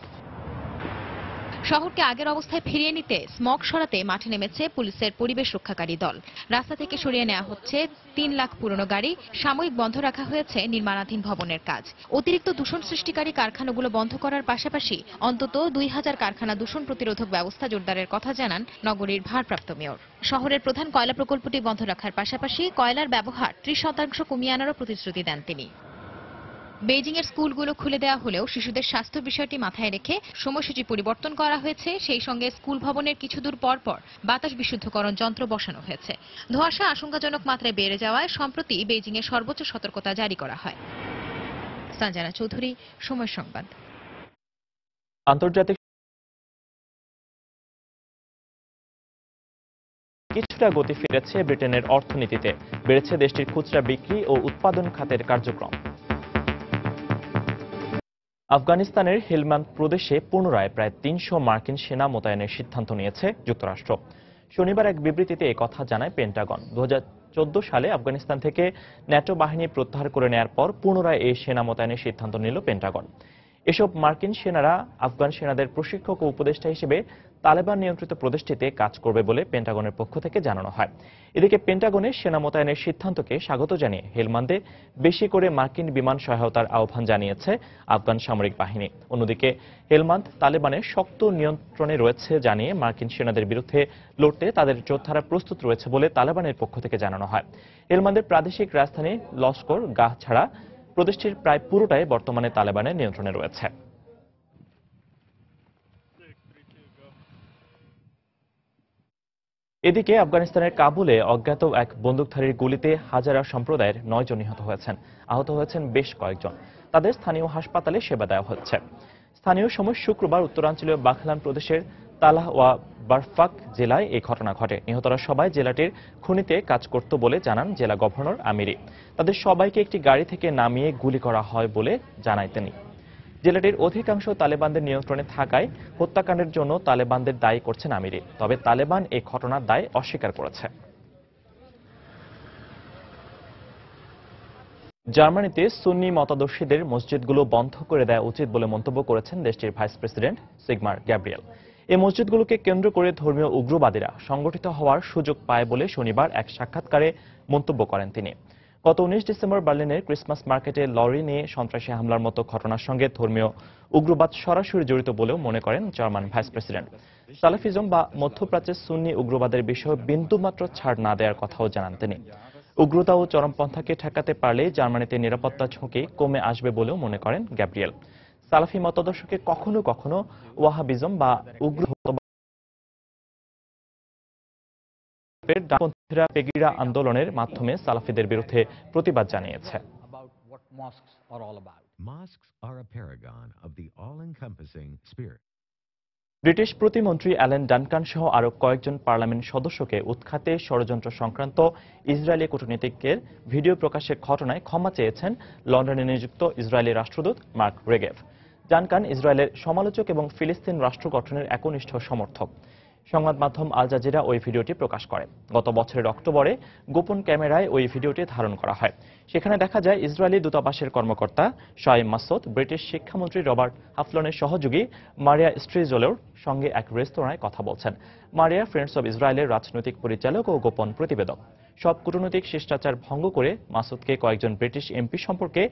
শহরকে আগের অবস্থায় ফিরিয়ে নিতে স্মগ সরাতে মাঠে নেমেছে পুলিশের পরিবেশ রক্ষাকারী দল। রাস্তা থেকে সরিয়ে নেওয়া হচ্ছে 3 লাখ পুরনো গাড়ি, সাময়িক বন্ধ রাখা হয়েছে নির্মাণাধীন ভবনের কাজ। অতিরিক্ত দূষণ সৃষ্টিকারী কারখানাগুলো বন্ধ করার পাশাপাশি অন্তত 2000 কারখানা দূষণ প্রতিরোধক ব্যবস্থা জোরদারের কথা জানান নগরীর ভারপ্রাপ্ত মেয়র। শহরের প্রধান কয়লা প্রকল্পটি বন্ধ রাখার পাশাপাশি কয়লার ব্যবহার 30% কমিয়ে আনারও প্রতিশ্রুতি দেন তিনি। বেইজিং এর স্কুলগুলো খুলে দেওয়া হলেও শিশুদের স্বাস্থ্য বিষয়টি মাথায় রেখে সময়সূচি পরিবর্তন করা হয়েছে। সেই সঙ্গে স্কুল ভবনের কিছু দূর পর পর বাতাস বিশুদ্ধকরণ যন্ত্র বসানো হয়েছে। ধোঁয়াশা আশঙ্কাজনক মাত্রায় বেড়ে যাওয়ায় সম্প্রতি বেইজিং এর সর্বোচ্চ সতর্কতা জারি করা হয়। সঞ্জনা চৌধুরী, সময় সংবাদ। আন্তর্জাতিক কিছুটা গতি ফিরেছে ব্রিটেনের অর্থনীতিতে, বেড়েছে দেশটির খুচরা বিক্রি ও উৎপাদন খাতের কার্যক্রম। আফগানিস্তানের হেলমান্দ প্রদেশে পুনরায় প্রায় 300 মার্কিন সেনা মোতায়েনের সিদ্ধান্ত নিয়েছে যুক্তরাষ্ট্র। শনিবার এক বিবৃতিতে একথা জানায় পেন্টাগন। 2014 সালে আফগানিস্তান থেকে ন্যাটো বাহিনী প্রত্যাহার করে নেয়ার পর পুনরায় এই সেনা মোতায়েনের সিদ্ধান্ত নিল পেন্টাগন। এসব মার্কিন সেনারা আফগান সেনাদের প্রশিক্ষক ও উপদেষ্টা হিসেবে তালেবান নিয়ন্ত্রিত প্রদেশটিতে কাজ করবে বলে পেন্টাগনের পক্ষ থেকে জানানো হয়। এদিকে পেন্টাগনের সেনা মোতায়েনের সিদ্ধান্তকে স্বাগত জানিয়ে হেলমান্দে বেশি করে মার্কিন বিমান সহায়তার আহ্বান জানিয়েছে আফগান সামরিক বাহিনী। অন্যদিকে হেলমান্দ তালেবানের শক্ত নিয়ন্ত্রণে রয়েছে জানিয়ে মার্কিন সেনাদের বিরুদ্ধে লড়তে তাদের যোদ্ধারা প্রস্তুত রয়েছে বলে তালেবানের পক্ষ থেকে জানানো হয়। হেলমান্দের প্রাদেশিক রাজধানী লস্কর গাহ ছাড়া প্রদেশটির প্রায় পুরোটাই বর্তমানে তালেবানের নিয়ন্ত্রণে রয়েছে। এদিকে আফগানিস্তানের কাবুলে অজ্ঞাত এক বন্দুকধারীর গুলিতে হাজারা সম্প্রদায়ের 9 জন নিহত হয়েছেন। আহত হয়েছেন বেশ কয়েকজন। তাদের স্থানীয় হাসপাতালে সেবা দেওয়া হচ্ছে। স্থানীয় সময় শুক্রবার উত্তরাঞ্চলীয় বাঘলান প্রদেশের তালাহ ওয়া বারফাক জেলায় এই ঘটনা ঘটে। নিহতরা সবাই জেলাটির খনিতে কাজ করত বলে জানান জেলা গভর্নর আমিরি। তাদের সবাইকে একটি গাড়ি থেকে নামিয়ে গুলি করা হয় বলে জানায় তিনি। জেলাটির অধিকাংশ তালেবানদের নিয়ন্ত্রণে থাকায় হত্যাকাণ্ডের জন্য তালেবানদের দায়ী করছেন আমিরি। তবে তালেবান এই ঘটনার দায় অস্বীকার করেছে। জার্মানিতে সুন্নি মতাদর্শীদের মসজিদগুলো বন্ধ করে দেওয়া উচিত বলে মন্তব্য করেছেন দেশটির ভাইস প্রেসিডেন্ট সিগমার গ্যাব্রিয়েল। এই মসজিদগুলোকে কেন্দ্র করে ধর্মীয় উগ্রবাদীরা সংগঠিত হওয়ার সুযোগ পায় বলে শনিবার এক সাক্ষাৎকারে মন্তব্য করেন তিনি। গত 19 ডিসেম্বর বার্লিনের ক্রিসমাস মার্কেটে লরি নিয়ে সন্ত্রাসী হামলার মতো ঘটনার সঙ্গে ধর্মীয় উগ্রবাদ সরাসরি জড়িত বলেও মনে করেন জার্মান ভাইস প্রেসিডেন্ট। সালাফিজম বা মধ্যপ্রাচ্যের সুন্নি উগ্রবাদের বিষয়ে বিন্দুমাত্র ছাড় না দেওয়ার কথাও জানান তিনি। উগ্রতা ও চরমপন্থাকে ঠেকাতে পারলে জার্মানিতে নিরাপত্তা ঝুঁকি কমে আসবে বলেও মনে করেন গ্যাব্রিয়েল। সালাফি মতাদর্শকে কখনো কখনো ওয়াহাবিজম বা উগ্র ডানপন্থীরা পেগিরা আন্দোলনের মাধ্যমে সালাফিদের বিরুদ্ধে প্রতিবাদ জানিয়েছে। ব্রিটিশ প্রতিমন্ত্রী অ্যালেন ডানকান সহ আরো কয়েকজন পার্লামেন্ট সদস্যকে উৎখাতে ষড়যন্ত্র সংক্রান্ত ইসরায়েলি কূটনীতিকের ভিডিও প্রকাশের ঘটনায় ক্ষমা চেয়েছেন লন্ডনে নিযুক্ত ইসরায়েলি রাষ্ট্রদূত মার্ক রেগেভ। ডানকান ইসরায়েলের সমালোচক এবং ফিলিস্তিন রাষ্ট্র গঠনের একনিষ্ঠ সমর্থক। সংবাদ মাধ্যম আল জাজিরা ওই ভিডিওটি প্রকাশ করে। গত বছরের অক্টোবরে গোপন ক্যামেরায় ওই ভিডিওটি ধারণ করা হয়। সেখানে দেখা যায় ইসরায়েলি দূতাবাসের কর্মকর্তা শাইম মাসুদ ব্রিটিশ শিক্ষামন্ত্রী রবার্ট হাফলনের সহযোগী মারিয়া স্ট্রিজলের সঙ্গে এক রেস্তোরাঁয় কথা বলছেন। মারিয়া ফ্রেন্ডস অব ইসরায়েলের রাজনৈতিক পরিচালক ও গোপন প্রতিবেদক। সব কূটনৈতিক শিষ্টাচার ভঙ্গ করে মাসুদকে কয়েকজন ব্রিটিশ এমপি সম্পর্কে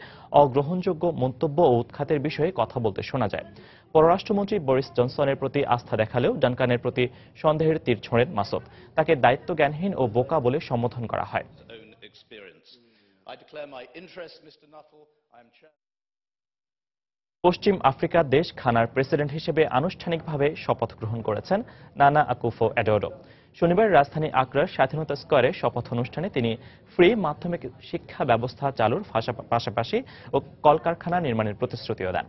অগ্রহণযোগ্য মন্তব্য ও উৎখাতের বিষয়ে কথা বলতে শোনা যায়। পররাষ্ট্রমন্ত্রী বরিস জনসনের প্রতি আস্থা দেখালেও ডানকানের প্রতি সন্দেহের তীর ছোঁড়েন মাসুদ। তাকে দায়িত্বজ্ঞানহীন ও বোকা বলে সম্বোধন করা হয়। পশ্চিম আফ্রিকার দেশ ঘানার প্রেসিডেন্ট হিসেবে আনুষ্ঠানিকভাবে শপথ গ্রহণ করেছেন নানা আকুফো-অ্যাডোডো। শনিবার রাজধানী আকরার স্বাধীনতা স্কোয়ারে শপথ অনুষ্ঠানে তিনি ফ্রি মাধ্যমিক শিক্ষা ব্যবস্থা চালুর পাশাপাশি ও কলকারখানা নির্মাণের প্রতিশ্রুতিও দেন।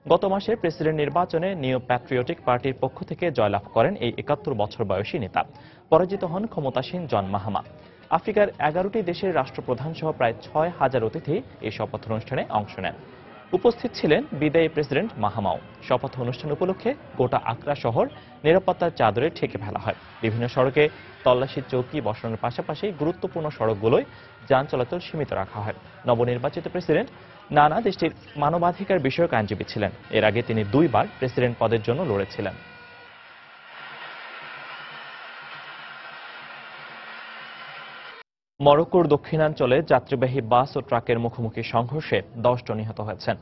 গত মাসে প্রেসিডেন্ট নির্বাচনে নিউ প্যাট্রিয়টিক পার্টির পক্ষ থেকে জয়লাভ করেন এই 71 বছর বয়সী নেতা। পরাজিত হন ক্ষমতাসীন জন মাহামা। আফ্রিকার 11টি দেশের রাষ্ট্রপ্রধান সহ প্রায় 6000 অতিথি এই শপথ অনুষ্ঠানে অংশ নেন। উপস্থিত ছিলেন বিদায়ী প্রেসিডেন্ট মাহামাও। শপথ অনুষ্ঠান উপলক্ষে গোটা আকরা শহর নিরাপত্তার চাদরে ঢেকে ফেলা হয়। বিভিন্ন সড়কে তল্লাশি চৌকি বসানোর পাশাপাশি গুরুত্বপূর্ণ সড়কগুলোয় যান চলাচল সীমিত রাখা হয়। নবনির্বাচিত প্রেসিডেন্ট নানা দেশটির মানবাধিকার বিষয়ক আইনজীবী ছিলেন। এর আগে তিনি 2 বার প্রেসিডেন্ট পদের জন্য লড়েছিলেন। মরক্কোর দক্ষিণাঞ্চলে যাত্রীবাহী বাস ও ট্রাকের মুখোমুখি সংঘর্ষে 10 জন নিহত হয়েছেন।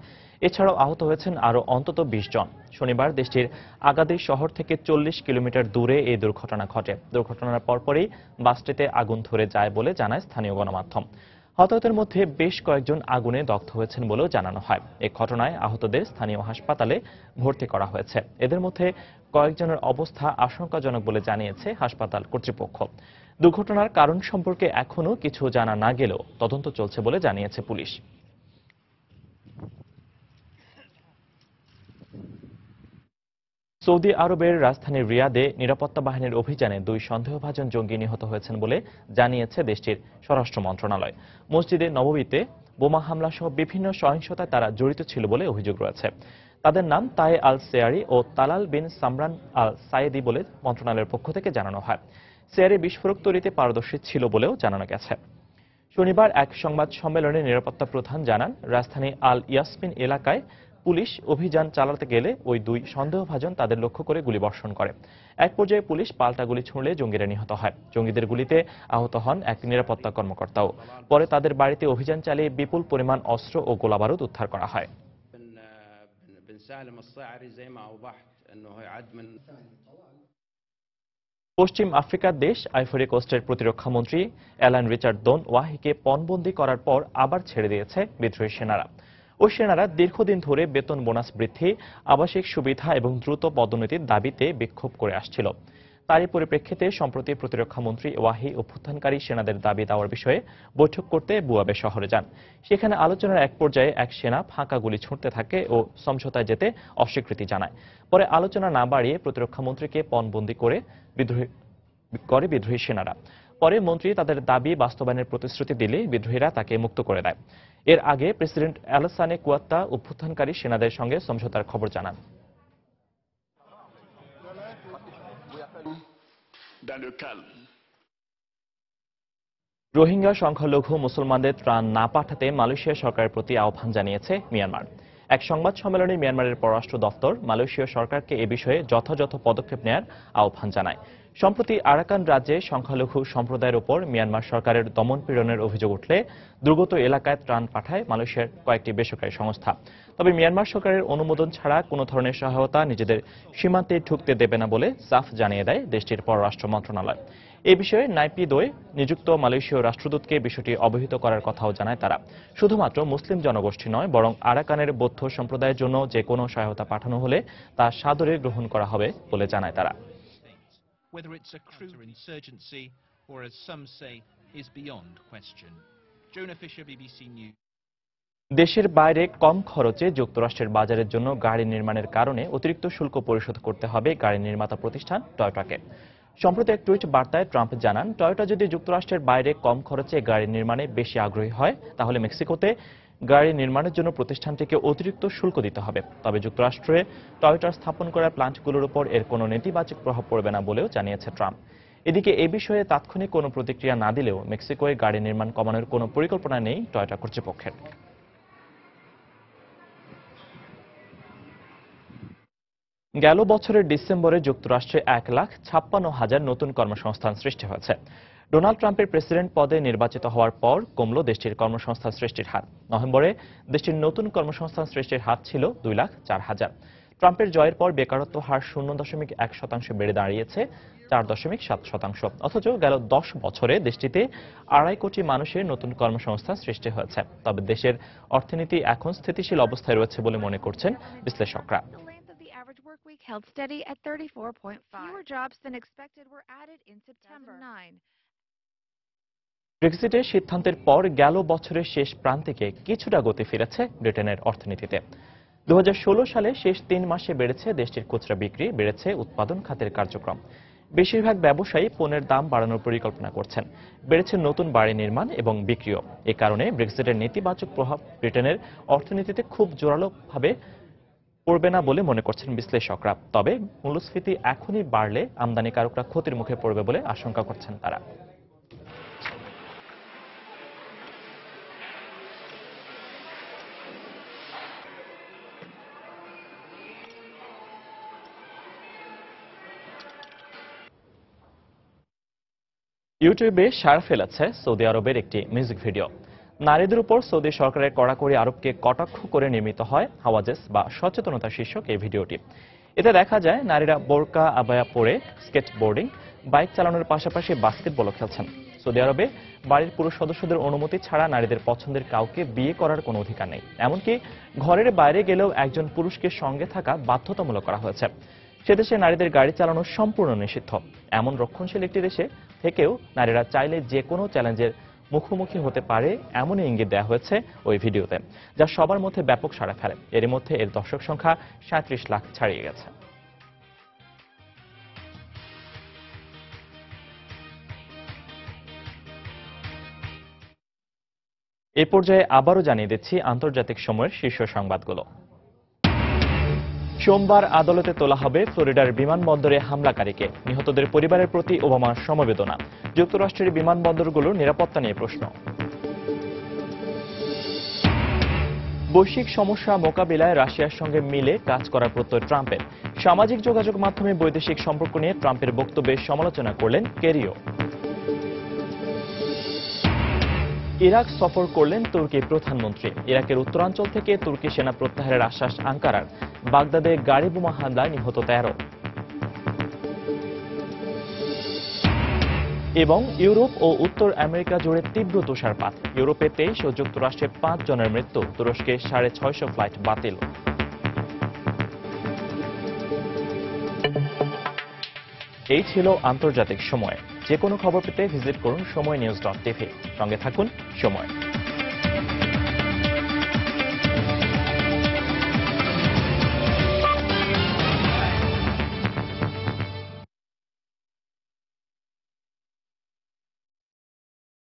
এছাড়াও আহত হয়েছেন আরও অন্তত 20 জন। শনিবার দেশটির আগাদির শহর থেকে 40 কিলোমিটার দূরে এই দুর্ঘটনা ঘটে। দুর্ঘটনার পরপরই বাসটিতে আগুন ধরে যায় বলে জানায় স্থানীয় গণমাধ্যম। হতাহতের মধ্যে বেশ কয়েকজন আগুনে দগ্ধ হয়েছেন বলেও জানানো হয়। এই ঘটনায় আহতদের স্থানীয় হাসপাতালে ভর্তি করা হয়েছে। এদের মধ্যে কয়েকজনের অবস্থা আশঙ্কাজনক বলে জানিয়েছে হাসপাতাল কর্তৃপক্ষ। দুর্ঘটনার কারণ সম্পর্কে এখনো কিছু জানা না গেলেও তদন্ত চলছে বলে জানিয়েছে পুলিশ। সৌদি আরবের রাজধানী রিয়াদে নিরাপত্তা বাহিনীর অভিযানে 2 সন্দেহভাজন জঙ্গি নিহত হয়েছেন বলে জানিয়েছে দেশটির স্বরাষ্ট্র মন্ত্রণালয়। মসজিদে নববীতে বোমা হামলা সহ বিভিন্ন সহিংসতায় তারা জড়িত ছিল বলে অভিযোগ রয়েছে। তাদের নাম তায়ে আল সেয়ারি ও তালাল বিন সামরান আল সায়েদি বলে মন্ত্রণালয়ের পক্ষ থেকে জানানো হয়। সেয়ারি বিস্ফোরক তৈরিতে পারদর্শী ছিল বলেও জানানো গেছে। শনিবার এক সংবাদ সম্মেলনে নিরাপত্তা প্রধান জানান, রাজধানী আল ইয়াসমিন এলাকায় পুলিশ অভিযান চালাতে গেলে ওই 2 সন্দেহভাজন তাদের লক্ষ্য করে গুলিবর্ষণ করে। এক পর্যায়ে পুলিশ পাল্টা গুলি ছুড়লে জঙ্গিরা নিহত হয়। জঙ্গিদের গুলিতে আহত হন এক নিরাপত্তা কর্মকর্তাও। পরে তাদের বাড়িতে অভিযান চালিয়ে বিপুল পরিমাণ অস্ত্র ও গোলাবারুদ উদ্ধার করা হয়। পশ্চিম আফ্রিকার দেশ আইভরি কোস্টের প্রতিরক্ষা মন্ত্রী অ্যালান রিচার্ড দোন ওয়াহিকে পণবন্দি করার পর আবার ছেড়ে দিয়েছে বিদ্রোহী সেনারা। ওই সেনারা দীর্ঘদিন ধরে বেতন বোনাস বৃদ্ধি, আবাসিক সুবিধা এবং দ্রুত পদোন্নতির দাবিতে বিক্ষোভ করে আসছিল। তারই পরিপ্রেক্ষিতে সম্প্রতি প্রতিরক্ষা মন্ত্রী ওয়াহি অভ্যুত্থানকারী সেনাদের দাবি দেওয়ার বিষয়ে বৈঠক করতে বুয়াবে শহরে যান। সেখানে আলোচনার এক পর্যায়ে এক সেনা ফাঁকা গুলি ছুঁড়তে থাকে ও সমঝোতায় যেতে অস্বীকৃতি জানায়। পরে আলোচনা না বাড়িয়ে প্রতিরক্ষা মন্ত্রীকে পণবন্দি করে বিদ্রোহী সেনারা। পরে মন্ত্রী তাদের দাবি বাস্তবায়নের প্রতিশ্রুতি দিলে বিদ্রোহীরা তাকে মুক্ত করে দেয়। এর আগে প্রেসিডেন্ট আলাসানে কুয়াত্তা অভ্যুত্থানকারী সেনাদের সঙ্গে সমঝোতার খবর জানান। রোহিঙ্গা সংখ্যালঘু মুসলমানদের ত্রাণ না পাঠাতে মালয়েশিয়া সরকারের প্রতি আহ্বান জানিয়েছে মিয়ানমার। এক সংবাদ সম্মেলনে মিয়ানমারের পররাষ্ট্র দপ্তর মালয়েশীয় সরকারকে এ বিষয়ে যথাযথ পদক্ষেপ নেওয়ার আহ্বান জানায়। সম্প্রতি আরাকান রাজ্যে সংখ্যালঘু সম্প্রদায়ের উপর মিয়ানমার সরকারের দমন-পীড়নের অভিযোগ উঠলে দুর্গত এলাকায় ত্রাণ পাঠায় মালয়েশিয়ার কয়েকটি বেসরকারি সংস্থা। তবে মিয়ানমার সরকারের অনুমোদন ছাড়া কোনো ধরনের সহায়তা নিজেদের সীমান্তে ঢুকতে দেবে না বলে সাফ জানিয়ে দেয় দেশটির পররাষ্ট্র মন্ত্রণালয়। এ বিষয়ে নাইপিদোয় নিযুক্ত মালয়েশীয় রাষ্ট্রদূতকে বিষয়টি অবহিত করার কথাও জানায় তারা। শুধুমাত্র মুসলিম জনগোষ্ঠী নয়, বরং আরাকানের বৌদ্ধ সম্প্রদায়ের জন্য যে কোনো সহায়তা পাঠানো হলে তা সাদরে গ্রহণ করা হবে বলে জানায় তারা। Whether it's a counterinsurgency or, as some say, is beyond question. Jonah Fisher, BBC News. দেশের বাইরে কম খরচে যুক্তরাষ্ট্রের বাজারের জন্য গাড়ি নির্মাণের কারণে অতিরিক্ত শুল্ক পরিশোধ করতে হবে গাড়ি নির্মাতা প্রতিষ্ঠান টয়োটাকে। সম্প্রতি এক টুইট বার্তায় ট্রাম্প জানান, টয়োটা যদি যুক্তরাষ্ট্রের বাইরে কম খরচে গাড়ি নির্মাণে বেশি আগ্রহী হয় তাহলে মেক্সিকোতে গাড়ি নির্মাণের জন্য প্রতিষ্ঠানটিকে অতিরিক্ত শুল্ক দিতে হবে। তবে যুক্তরাষ্ট্রে টয়োটার স্থাপন করা প্ল্যান্টগুলোর উপর এর কোনো নেতিবাচক প্রভাব পড়বে না বলেও জানিয়েছে ট্রাম্প। এদিকে এ বিষয়ে তাৎক্ষণিক কোনো প্রতিক্রিয়া না দিলেও মেক্সিকোয় গাড়ি নির্মাণ কমানোর কোনো পরিকল্পনা নেই টয়োটা কর্তৃপক্ষের। গেল বছরের ডিসেম্বরে যুক্তরাষ্ট্রে 1,56,000 নতুন কর্মসংস্থান সৃষ্টি হয়েছে। ডোনাল্ড ট্রাম্পের প্রেসিডেন্ট পদে নির্বাচিত হওয়ার পর কমল দেশটির কর্মসংস্থান সৃষ্টির হার। নভেম্বরে দেশটির নতুন কর্মসংস্থান সৃষ্টির হার ছিল 2,04,000। ট্রাম্পের জয়ের পর বেকারত্ব হার 0.1% বেড়ে দাঁড়িয়েছে 4.7%। অথচ গেল 10 বছরে দেশটিতে 2.5 কোটি মানুষের নতুন কর্মসংস্থান সৃষ্টি হয়েছে। তবে দেশের অর্থনীতি এখন স্থিতিশীল অবস্থায় রয়েছে বলে মনে করছেন বিশ্লেষকরা। Work week held steady at 34.5. Fewer jobs than expected were added in September. ব্রেক্সিটের সিদ্ধান্তের পর গেল বছরের শেষ প্রান্তিকে কিছুটা গতি ফিরেছে ব্রিটেনের অর্থনীতিতে। 2016 সালে শেষ 3 মাসে বেড়েছে দেশটির খুচরা বিক্রি, বেড়েছে উৎপাদন খাতের কার্যক্রম। বেশিরভাগ ব্যবসায়ী পণ্যের দাম বাড়ানোর পরিকল্পনা করছেন। বেড়েছে নতুন বাড়ি নির্মাণ এবং বিক্রিও। এ কারণে ব্রেক্সিটের নেতিবাচক প্রভাব ব্রিটেনের অর্থনীতিতে খুব জোরালোভাবে পড়বে না বলে মনে করছেন বিশ্লেষকরা। তবে মূল্যস্ফীতি এখনই বাড়লে আমদানিকারকরা ক্ষতির মুখে পড়বে বলে আশঙ্কা করছেন তারা। ইউটিউবে সাড়া ফেলেছে সৌদি আরবের একটি মিউজিক ভিডিও। নারীদের উপর সৌদি সরকারের কড়াকড়ি আরোপকে কটাক্ষ করে নির্মিত হয় হাওয়াজেস বা সচেতনতা শীর্ষক এই ভিডিওটি। এতে দেখা যায় নারীরা বোরকা আবায়া পরে স্কেটবোর্ডিং, বাইক চালানোর পাশাপাশি বাস্কেটবলও খেলছেন। সৌদি আরবে বাড়ির পুরুষ সদস্যদের অনুমতি ছাড়া নারীদের পছন্দের কাউকে বিয়ে করার কোনো অধিকার নেই। এমনকি ঘরের বাইরে গেলেও একজন পুরুষকে সঙ্গে থাকা বাধ্যতামূলক করা হয়েছে। সে দেশে নারীদের গাড়ি চালানো সম্পূর্ণ নিষিদ্ধ। এমন রক্ষণশীল একটি দেশে থেকেও নারীরা চাইলে যে কোনো চ্যালেঞ্জের মুখোমুখি হতে পারে এমনই ইঙ্গিত দেওয়া হয়েছে ওই ভিডিওতে, যা সবার মধ্যে ব্যাপক সাড়া ফেলে। এর মধ্যে এর দর্শক সংখ্যা 37 লাখ ছাড়িয়ে গেছে। এ পর্যায়ে আবারও জানিয়ে দিচ্ছি আন্তর্জাতিক সময়ের শীর্ষ সংবাদগুলো। সোমবার আদালতে তোলা হবে ফ্লোরিডার বিমানবন্দরে হামলাকারীকে। নিহতদের পরিবারের প্রতি ওবামার সমবেদনা। যুক্তরাষ্ট্রের বিমানবন্দরগুলোর নিরাপত্তা নিয়ে প্রশ্ন। বৈশ্বিক সমস্যা মোকাবিলায় রাশিয়ার সঙ্গে মিলে কাজ করার প্রত্যয় ট্রাম্পের। সামাজিক যোগাযোগ মাধ্যমে বৈদেশিক সম্পর্ক নিয়ে ট্রাম্পের বক্তব্যের সমালোচনা করলেন কেরিও। ইরাক সফর করলেন তুর্কির প্রধানমন্ত্রী। ইরাকের উত্তরাঞ্চল থেকে তুর্কি সেনা প্রত্যাহারের আশ্বাস আঙ্কারার। বাগদাদে গাড়ি বোমা হামলায় নিহত 13। এবং ইউরোপ ও উত্তর আমেরিকা জুড়ে তীব্র তুষারপাত। ইউরোপে 23 ও যুক্তরাষ্ট্রে 5 জনের মৃত্যু। তুরস্কে 650 ফ্লাইট বাতিল। এই ছিল আন্তর্জাতিক সময়। যে কোনো খবর পেতে ভিজিট করুন সময়নিউজ.tv। সঙ্গে থাকুন সময়।